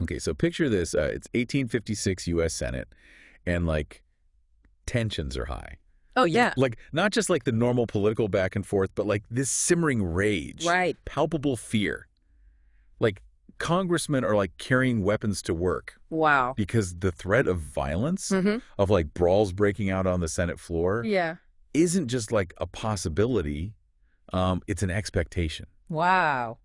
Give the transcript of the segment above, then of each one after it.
Okay, so picture this. It's 1856 U.S. Senate, and like tensions are high. Oh, yeah. Like not just like the normal political back and forth, but like this simmering rage, Right. palpable fear. Like congressmen are like carrying weapons to work Wow. because the threat of violence, Mm-hmm. of like brawls breaking out on the Senate floor, Yeah. isn't just like a possibility. It's an expectation. Wow.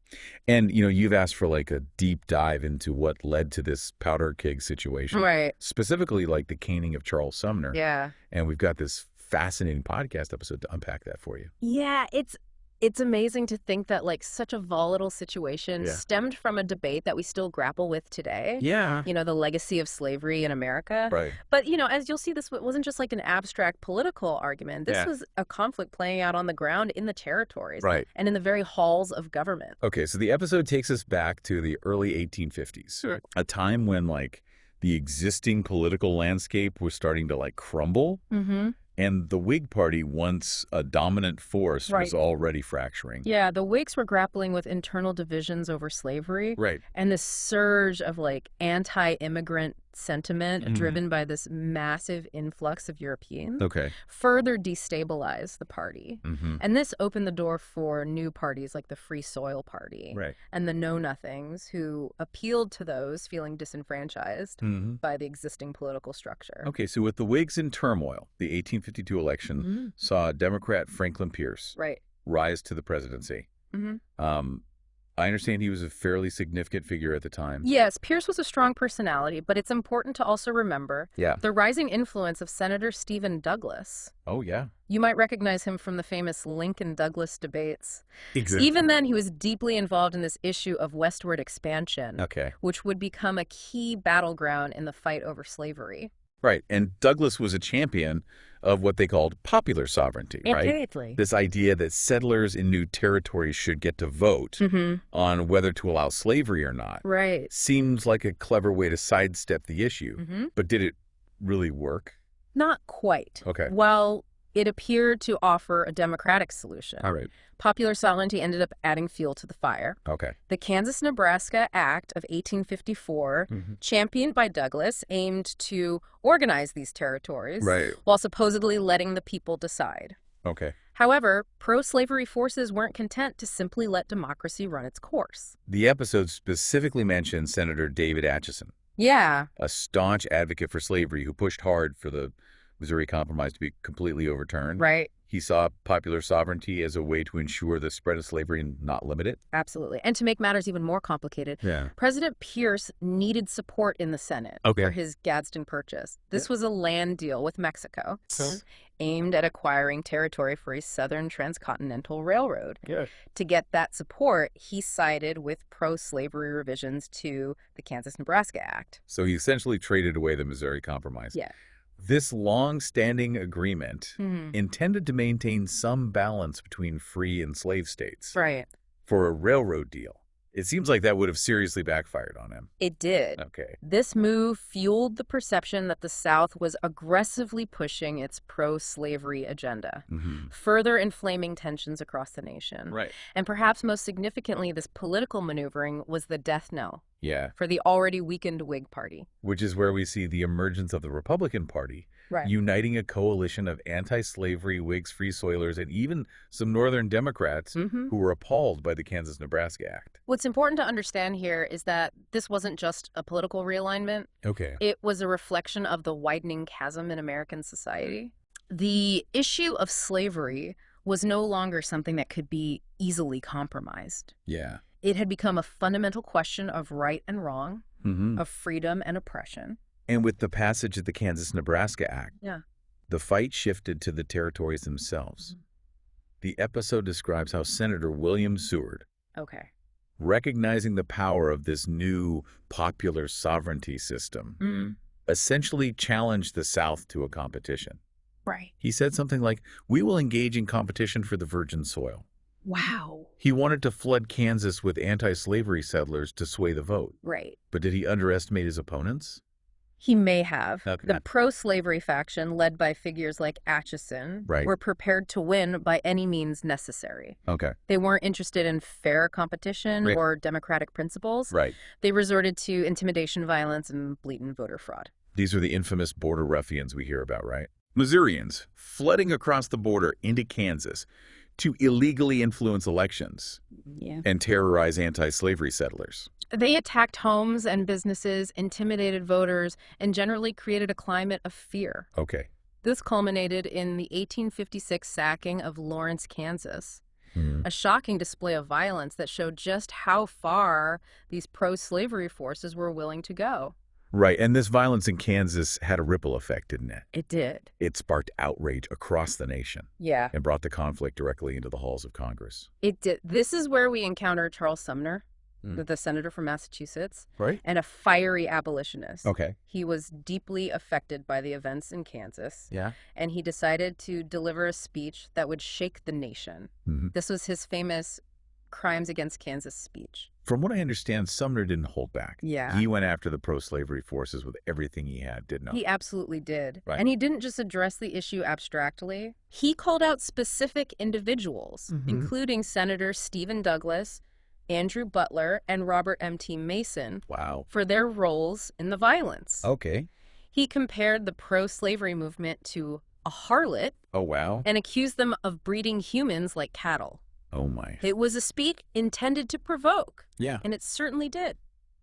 And, you've asked for like a deep dive into what led to this powder keg situation, Right. specifically like the caning of Charles Sumner. Yeah. And we've got this fascinating podcast episode to unpack that for you. Yeah, it's amazing to think that like such a volatile situation Yeah. stemmed from a debate that we still grapple with today. Yeah. The legacy of slavery in America. Right. But, as you'll see, this wasn't just like an abstract political argument. This Yeah. was a conflict playing out on the ground in the territories Right. and in the very halls of government. Okay, so the episode takes us back to the early 1850s, Sure. a time when like the existing political landscape was starting to like crumble. Mm-hmm. And the Whig Party, once a dominant force, was Right. already fracturing. Yeah, the Whigs were grappling with internal divisions over slavery. Right. And this surge of like anti-immigrant sentiment Mhm. driven by this massive influx of Europeans Okay. further destabilized the party. Mm-hmm. And this opened the door for new parties like the Free Soil Party Right. and the Know Nothings, who appealed to those feeling disenfranchised Mm-hmm. by the existing political structure. Okay, so with the Whigs in turmoil, the 1852 election Mhm. saw Democrat Franklin Pierce Right. rise to the presidency. Mm-hmm. I understand he was a fairly significant figure at the time. Yes, Pierce was a strong personality, but it's important to also remember Yeah. the rising influence of Senator Stephen Douglas. Oh, yeah. You might recognize him from the famous Lincoln-Douglas debates. Exactly. Even then, he was deeply involved in this issue of westward expansion, Okay. which would become a key battleground in the fight over slavery. Right. And Douglas was a champion of what they called popular sovereignty, right? Absolutely. This idea that settlers in new territories should get to vote Mm-hmm. on whether to allow slavery or not. Right. Seems like a clever way to sidestep the issue. Mm-hmm. But did it really work? Not quite. Okay. While it appeared to offer a democratic solution, All right. popular sovereignty ended up adding fuel to the fire. Okay. The Kansas-Nebraska Act of 1854, Mhm. championed by Douglas, aimed to organize these territories Right. while supposedly letting the people decide. Okay. However, pro-slavery forces weren't content to simply let democracy run its course. The episode specifically mentioned Senator David Atchison, Yeah, a staunch advocate for slavery who pushed hard for the Missouri Compromise to be completely overturned. right. He saw popular sovereignty as a way to ensure the spread of slavery and not limit it. Absolutely. And to make matters even more complicated, Yeah. President Pierce needed support in the Senate Okay. for his Gadsden Purchase. This was a land deal with Mexico Okay. aimed at acquiring territory for a southern transcontinental railroad. Yeah. To get that support, he sided with pro-slavery revisions to the Kansas-Nebraska Act. So he essentially traded away the Missouri Compromise. Yeah. This long-standing agreement Mhm. intended to maintain some balance between free and slave states Right. for a railroad deal. It seems like that would have seriously backfired on him. It did. Okay. This move fueled the perception that the South was aggressively pushing its pro-slavery agenda, Mm-hmm. further inflaming tensions across the nation. Right. And perhaps most significantly, this political maneuvering was the death knell Yeah. for the already weakened Whig Party. Which is where we see the emergence of the Republican Party, Right. uniting a coalition of anti-slavery Whigs, Free Soilers, and even some Northern Democrats Mm-hmm. who were appalled by the Kansas-Nebraska Act. What's important to understand here is that this wasn't just a political realignment. Okay. It was a reflection of the widening chasm in American society. The issue of slavery was no longer something that could be easily compromised. Yeah. It had become a fundamental question of right and wrong, Mm-hmm. of freedom and oppression. And with the passage of the Kansas-Nebraska Act, Yeah. the fight shifted to the territories themselves. The episode describes how Senator William Seward, Okay. recognizing the power of this new popular sovereignty system, Mm. essentially challenged the South to a competition. Right. He said something like, "We will engage in competition for the virgin soil." Wow. He wanted to flood Kansas with anti-slavery settlers to sway the vote. Right. But did he underestimate his opponents? He may have. Okay. The pro-slavery faction, led by figures like Atchison, Right. were prepared to win by any means necessary. Okay. They weren't interested in fair competition Right. or democratic principles. Right. They resorted to intimidation, violence, and blatant voter fraud. These are the infamous border ruffians we hear about, right? Missourians flooding across the border into Kansas to illegally influence elections Yeah. and terrorize anti-slavery settlers. They attacked homes and businesses, intimidated voters, and generally created a climate of fear. Okay. This culminated in the 1856 sacking of Lawrence, Kansas, a shocking display of violence that showed just how far these pro-slavery forces were willing to go. Right, and this violence in Kansas had a ripple effect, didn't it? It did. It sparked outrage across the nation Yeah, and brought the conflict directly into the halls of Congress. it did. This is where we encounter Charles Sumner, Mm. the senator from Massachusetts, Right? and a fiery abolitionist. Okay. He was deeply affected by the events in Kansas, Yeah. and he decided to deliver a speech that would shake the nation. Mhm. This was his famous Crimes Against Kansas speech. From what I understand, Sumner didn't hold back. Yeah. He went after the pro-slavery forces with everything he had, didn't he? He absolutely did. Right. And he didn't just address the issue abstractly. He called out specific individuals, Mhm. including Senator Stephen Douglas, Andrew Butler, and Robert M.T. Mason, Wow. for their roles in the violence. Okay. He compared the pro-slavery movement to a harlot Oh, wow. and accused them of breeding humans like cattle. Oh, my. It was a speech intended to provoke, Yeah. and it certainly did.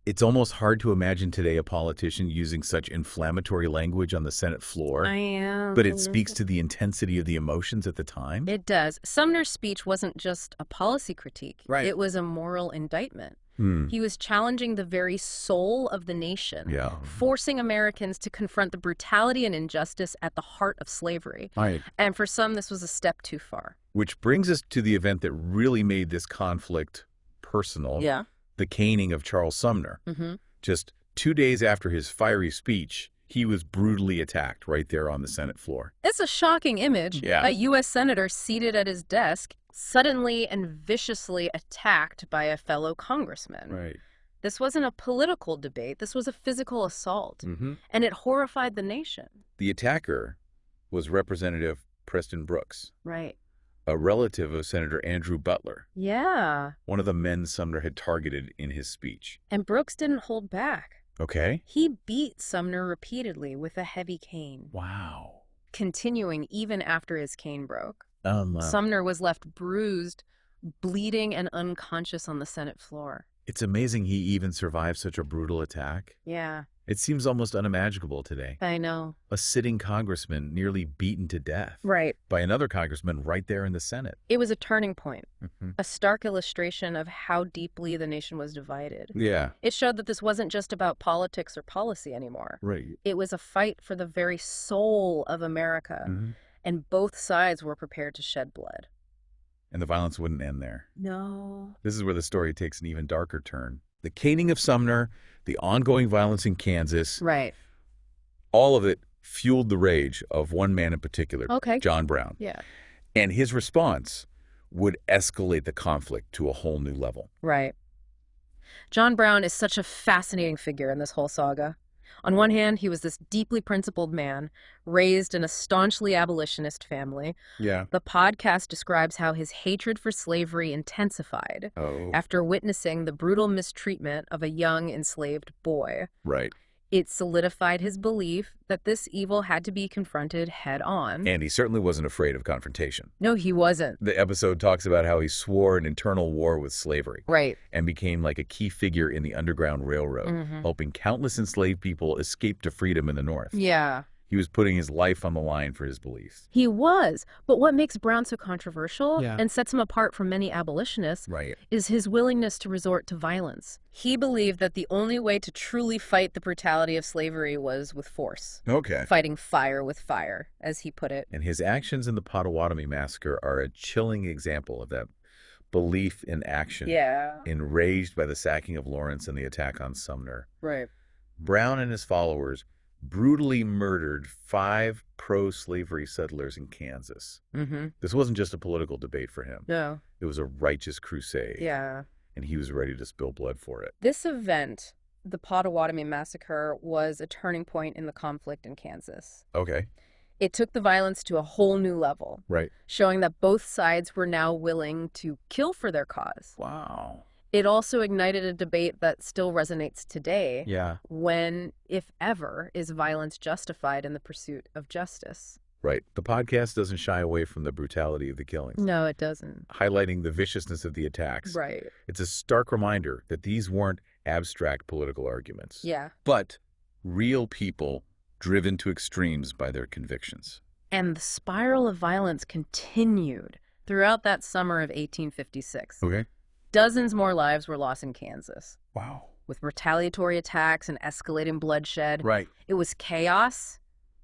It's almost hard to imagine today a politician using such inflammatory language on the Senate floor, am. but it speaks to the intensity of the emotions at the time. It does. Sumner's speech wasn't just a policy critique. Right. It was a moral indictment. Hmm. He was challenging the very soul of the nation, Yeah. forcing Americans to confront the brutality and injustice at the heart of slavery. Right. And for some, this was a step too far. Which brings us to the event that really made this conflict personal. Yeah. The caning of Charles Sumner. Mm-hmm. Just 2 days after his fiery speech, he was brutally attacked right there on the Senate floor. It's a shocking image. Yeah. A U.S. senator seated at his desk, suddenly and viciously attacked by a fellow congressman. Right. This wasn't a political debate. This was a physical assault. Mm-hmm. And it horrified the nation. The attacker was Representative Preston Brooks, Right. a relative of Senator Andrew Butler, Yeah. one of the men Sumner had targeted in his speech. And Brooks didn't hold back. Okay. He beat Sumner repeatedly with a heavy cane, Wow. continuing even after his cane broke. Wow. Sumner was left bruised, bleeding, and unconscious on the Senate floor. It's amazing he even survived such a brutal attack. Yeah, It seems almost unimaginable today. I know. A sitting congressman nearly beaten to death Right. by another congressman right there in the Senate. It was a turning point, Mm-hmm. a stark illustration of how deeply the nation was divided. Yeah. It showed that this wasn't just about politics or policy anymore. Right. It was a fight for the very soul of America, Mm-hmm. and both sides were prepared to shed blood. And the violence wouldn't end there. No. This is where the story takes an even darker turn. The caning of Sumner, the ongoing violence in Kansas, Right. all of it fueled the rage of one man in particular, Okay. John Brown. Yeah. And his response would escalate the conflict to a whole new level. Right. John Brown is such a fascinating figure in this whole saga. On one hand, he was this deeply principled man, raised in a staunchly abolitionist family. Yeah. The podcast describes how his hatred for slavery intensified Oh. after witnessing the brutal mistreatment of a young enslaved boy. Right. It solidified his belief that this evil had to be confronted head on. And he certainly wasn't afraid of confrontation. No, he wasn't. The episode talks about how he swore an internal war with slavery Right. and became like a key figure in the Underground Railroad, Mhm. helping countless enslaved people escape to freedom in the North. Yeah. He was putting his life on the line for his beliefs. He was. But what makes Brown so controversial Yeah. and sets him apart from many abolitionists Right. is his willingness to resort to violence. He believed that the only way to truly fight the brutality of slavery was with force, Okay. fighting fire with fire, as he put it. And his actions in the Potawatomi massacre are a chilling example of that belief in action. Yeah. Enraged by the sacking of Lawrence and the attack on Sumner, Right. Brown and his followers brutally murdered 5 pro-slavery settlers in Kansas. Mm-hmm. This wasn't just a political debate for him. No. It was a righteous crusade. Yeah. And he was ready to spill blood for it. This event, the Potawatomi Massacre was a turning point in the conflict in Kansas. Okay. It took the violence to a whole new level, Right. showing that both sides were now willing to kill for their cause. Wow. It also ignited a debate that still resonates today. Yeah. When, if ever, is violence justified in the pursuit of justice? Right. The podcast doesn't shy away from the brutality of the killings, No, it doesn't. highlighting the viciousness of the attacks. Right. It's a stark reminder that these weren't abstract political arguments, Yeah. but real people driven to extremes by their convictions. And the spiral of violence continued throughout that summer of 1856. Okay. Dozens more lives were lost in Kansas, Wow. with retaliatory attacks and escalating bloodshed. Right. It was chaos.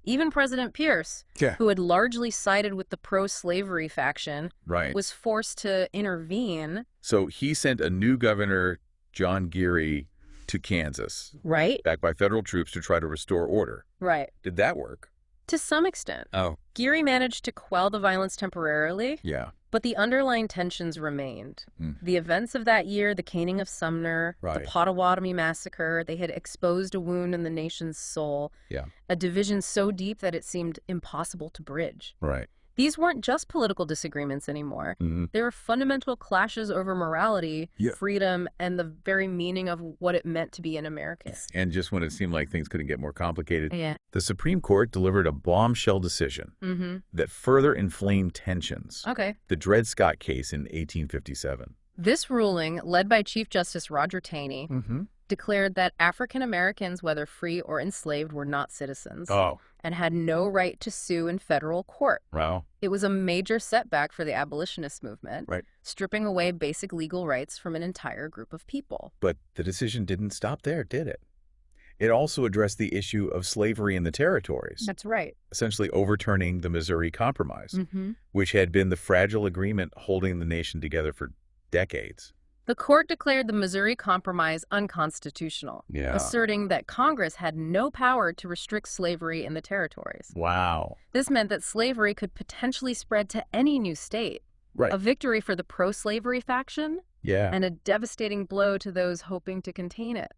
Even President Pierce, Yeah. who had largely sided with the pro-slavery faction, Right. was forced to intervene. So he sent a new governor, John Geary, to Kansas, Right? backed by federal troops to try to restore order. Right. Did that work? To some extent. Oh. Geary managed to quell the violence temporarily, Yeah. but the underlying tensions remained. Mm. The events of that year, the caning of Sumner, Right. the Potawatomi Massacre, they had exposed a wound in the nation's soul, Yeah. a division so deep that it seemed impossible to bridge. Right. These weren't just political disagreements anymore. Mhm. They were fundamental clashes over morality, Yeah. freedom, and the very meaning of what it meant to be an American. And just when it seemed like things couldn't get more complicated, Yeah. the Supreme Court delivered a bombshell decision Mm-hmm. that further inflamed tensions. Okay. The Dred Scott case in 1857. This ruling, led by Chief Justice Roger Taney, Mm-hmm. declared that African Americans, whether free or enslaved, were not citizens Oh. and had no right to sue in federal court. Wow. It was a major setback for the abolitionist movement, Right. stripping away basic legal rights from an entire group of people. But the decision didn't stop there, did it? It also addressed the issue of slavery in the territories, That's right. essentially overturning the Missouri Compromise, Mm-hmm. which had been the fragile agreement holding the nation together for decades. The court declared the Missouri Compromise unconstitutional, Yeah. asserting that Congress had no power to restrict slavery in the territories. Wow. This meant that slavery could potentially spread to any new state, Right. a victory for the pro-slavery faction Yeah. and a devastating blow to those hoping to contain it.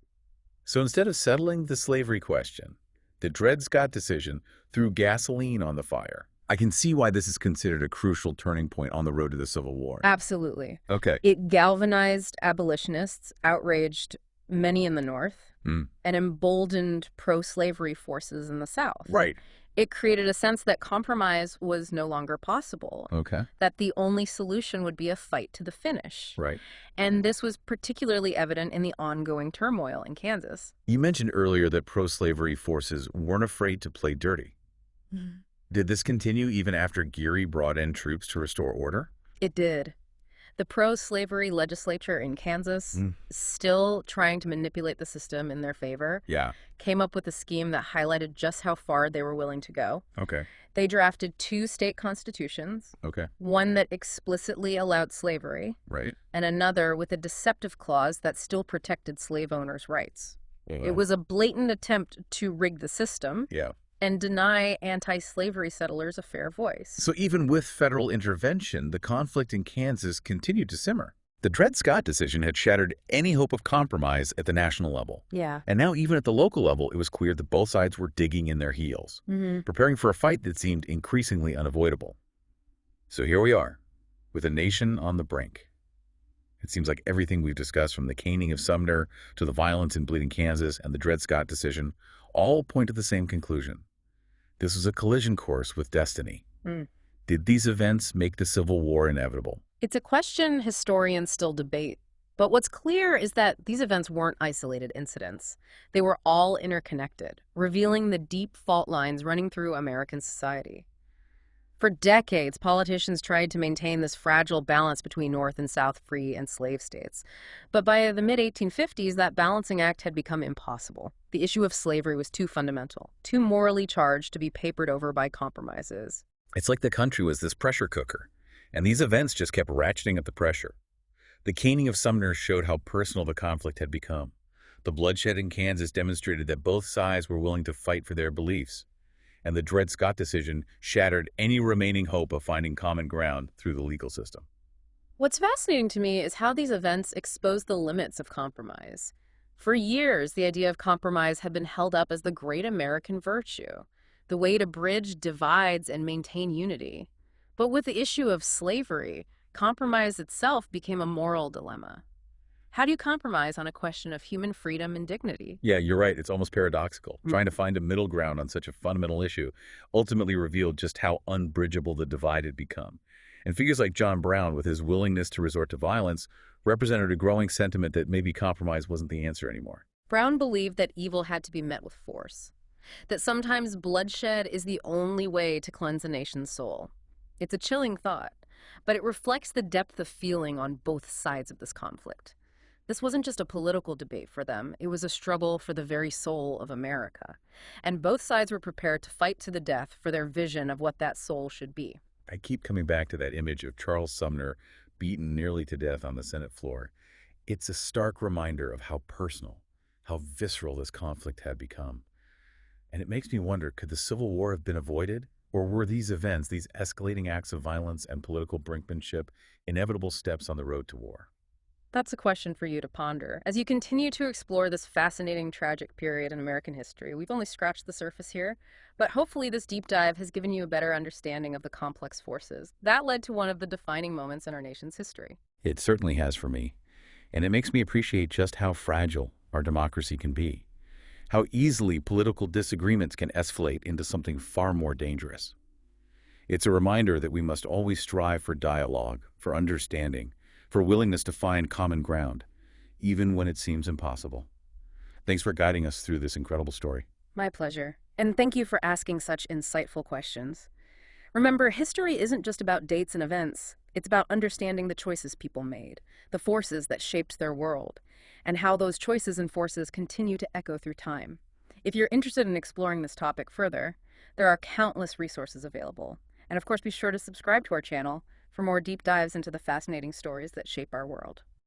So instead of settling the slavery question, the Dred Scott decision threw gasoline on the fire. I can see why this is considered a crucial turning point on the road to the Civil War. Absolutely. Okay. It galvanized abolitionists, outraged many in the North, Mm. and emboldened pro-slavery forces in the South. Right. It created a sense that compromise was no longer possible, Okay. that the only solution would be a fight to the finish. Right. And this was particularly evident in the ongoing turmoil in Kansas. You mentioned earlier that pro-slavery forces weren't afraid to play dirty. Did this continue even after Geary brought in troops to restore order? It did. The pro-slavery legislature in Kansas, Mm. still trying to manipulate the system in their favor, Yeah. came up with a scheme that highlighted just how far they were willing to go. Okay. They drafted 2 state constitutions, Okay. one that explicitly allowed slavery, Right. and another with a deceptive clause that still protected slave owners' rights. It was a blatant attempt to rig the system Yeah. and deny anti-slavery settlers a fair voice. So even with federal intervention, the conflict in Kansas continued to simmer. The Dred Scott decision had shattered any hope of compromise at the national level. Yeah. And now even at the local level, it was clear that both sides were digging in their heels, Mm-hmm. preparing for a fight that seemed increasingly unavoidable. So here we are, with a nation on the brink. It seems like everything we've discussed, from the caning of Sumner to the violence in Bleeding Kansas and the Dred Scott decision, all point to the same conclusion. This was a collision course with destiny. Mm. Did these events make the Civil War inevitable? It's a question historians still debate. But what's clear is that these events weren't isolated incidents. They were all interconnected, revealing the deep fault lines running through American society. For decades, politicians tried to maintain this fragile balance between North and South free and slave states. But by the mid-1850s, that balancing act had become impossible. The issue of slavery was too fundamental, too morally charged to be papered over by compromises. It's like the country was this pressure cooker, and these events just kept ratcheting up the pressure. The caning of Sumner showed how personal the conflict had become. The bloodshed in Kansas demonstrated that both sides were willing to fight for their beliefs. And the Dred Scott decision shattered any remaining hope of finding common ground through the legal system. What's fascinating to me is how these events expose the limits of compromise. For years, the idea of compromise had been held up as the great American virtue, the way to bridge divides and maintain unity. But with the issue of slavery, compromise itself became a moral dilemma. How do you compromise on a question of human freedom and dignity? Yeah, you're right. It's almost paradoxical. Mm. Trying to find a middle ground on such a fundamental issue ultimately revealed just how unbridgeable the divide had become. And figures like John Brown, with his willingness to resort to violence, represented a growing sentiment that maybe compromise wasn't the answer anymore. Brown believed that evil had to be met with force, that sometimes bloodshed is the only way to cleanse a nation's soul. It's a chilling thought, but it reflects the depth of feeling on both sides of this conflict. This wasn't just a political debate for them, it was a struggle for the very soul of America. And both sides were prepared to fight to the death for their vision of what that soul should be. I keep coming back to that image of Charles Sumner beaten nearly to death on the Senate floor. It's a stark reminder of how personal, how visceral this conflict had become. And it makes me wonder, could the Civil War have been avoided? Or were these events, these escalating acts of violence and political brinkmanship, inevitable steps on the road to war? That's a question for you to ponder. As you continue to explore this fascinating, tragic period in American history, we've only scratched the surface here, but hopefully this deep dive has given you a better understanding of the complex forces that led to one of the defining moments in our nation's history. It certainly has for me. And it makes me appreciate just how fragile our democracy can be, how easily political disagreements can escalate into something far more dangerous. It's a reminder that we must always strive for dialogue, for understanding, for willingness to find common ground, even when it seems impossible. Thanks for guiding us through this incredible story. My pleasure. And thank you for asking such insightful questions. Remember, history isn't just about dates and events. It's about understanding the choices people made, the forces that shaped their world, and how those choices and forces continue to echo through time. If you're interested in exploring this topic further, there are countless resources available. And of course, be sure to subscribe to our channel for more deep dives into the fascinating stories that shape our world.